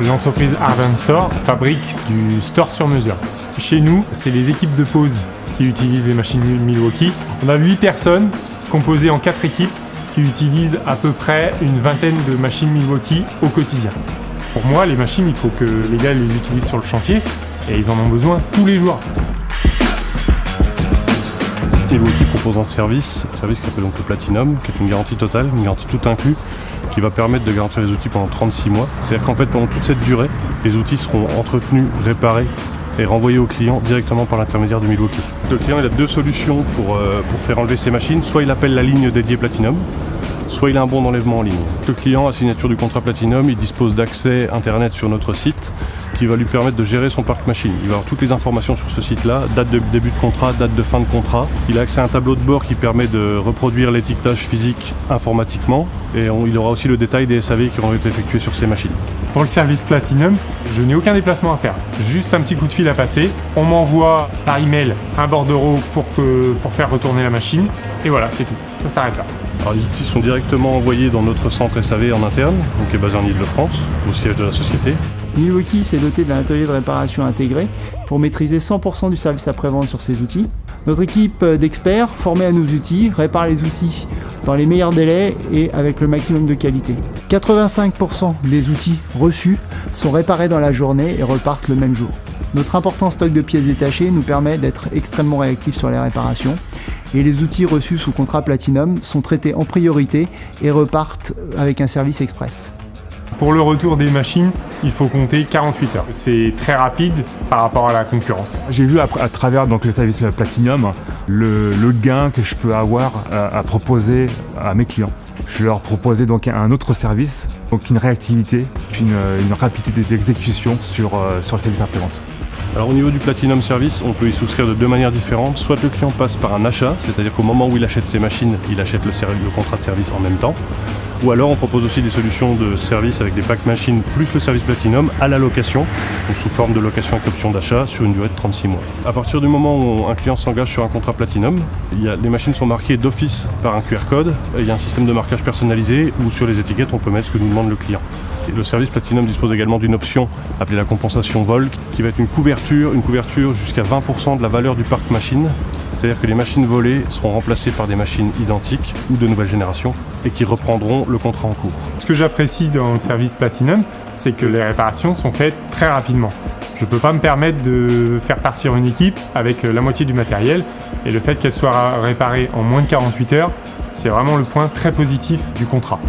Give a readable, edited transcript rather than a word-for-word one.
L'entreprise Ardent Store fabrique du store sur mesure. Chez nous, c'est les équipes de pause qui utilisent les machines Milwaukee. On a 8 personnes composées en 4 équipes qui utilisent à peu près une vingtaine de machines Milwaukee au quotidien. Pour moi, les machines, il faut que les gars les utilisent sur le chantier et ils en ont besoin tous les jours. Milwaukee propose un service qui s'appelle donc le Platinum, qui est une garantie totale, une garantie tout inclus, qui va permettre de garantir les outils pendant 36 mois. C'est-à-dire qu'en fait, pendant toute cette durée, les outils seront entretenus, réparés et renvoyés au client directement par l'intermédiaire de Milwaukee. Le client il a 2 solutions pour faire enlever ses machines. Soit il appelle la ligne dédiée Platinum, soit il a un bon d'enlèvement en ligne. Le client, à signature du contrat Platinum, il dispose d'accès Internet sur notre site qui va lui permettre de gérer son parc machine. Il va avoir toutes les informations sur ce site-là, date de début de contrat, date de fin de contrat. Il a accès à un tableau de bord qui permet de reproduire l'étiquetage physique informatiquement et il aura aussi le détail des SAV qui auront été effectués sur ces machines. Pour le service Platinum, je n'ai aucun déplacement à faire. Juste un petit coup de fil à passer. On m'envoie par email un bordereau pour faire retourner la machine. Et voilà, c'est tout. Ça s'arrête là. Alors, les outils sont directement envoyés dans notre centre SAV en interne, donc qui est basé en Ile-de-France, au siège de la société. Milwaukee s'est doté d'un atelier de réparation intégré pour maîtriser 100% du service après-vente sur ces outils. Notre équipe d'experts formés à nos outils répare les outils dans les meilleurs délais et avec le maximum de qualité. 85% des outils reçus sont réparés dans la journée et repartent le même jour. Notre important stock de pièces détachées nous permet d'être extrêmement réactifs sur les réparations et les outils reçus sous contrat Platinum sont traités en priorité et repartent avec un service express. Pour le retour des machines, il faut compter 48 heures. C'est très rapide par rapport à la concurrence. J'ai vu à travers donc, le service Platinum le gain que je peux avoir à proposer à mes clients. Je leur proposais donc un autre service, donc une réactivité, une rapidité d'exécution sur le service après-vente. Alors au niveau du Platinum Service, on peut y souscrire de 2 manières différentes. Soit le client passe par un achat, c'est-à-dire qu'au moment où il achète ses machines, il achète le contrat de service en même temps. Ou alors on propose aussi des solutions de service avec des packs machines plus le service Platinum à la location, donc sous forme de location avec option d'achat sur une durée de 36 mois. À partir du moment où un client s'engage sur un contrat Platinum, les machines sont marquées d'office par un QR code, il y a un système de marquage personnalisé où sur les étiquettes on peut mettre ce que nous demande le client. Et le service Platinum dispose également d'une option appelée la compensation vol, qui va être une couverture jusqu'à 20% de la valeur du parc machine. C'est-à-dire que les machines volées seront remplacées par des machines identiques ou de nouvelle génération et qui reprendront le contrat en cours. Ce que j'apprécie dans le service Platinum, c'est que les réparations sont faites très rapidement. Je ne peux pas me permettre de faire partir une équipe avec la moitié du matériel et le fait qu'elle soit réparée en moins de 48 heures, c'est vraiment le point très positif du contrat.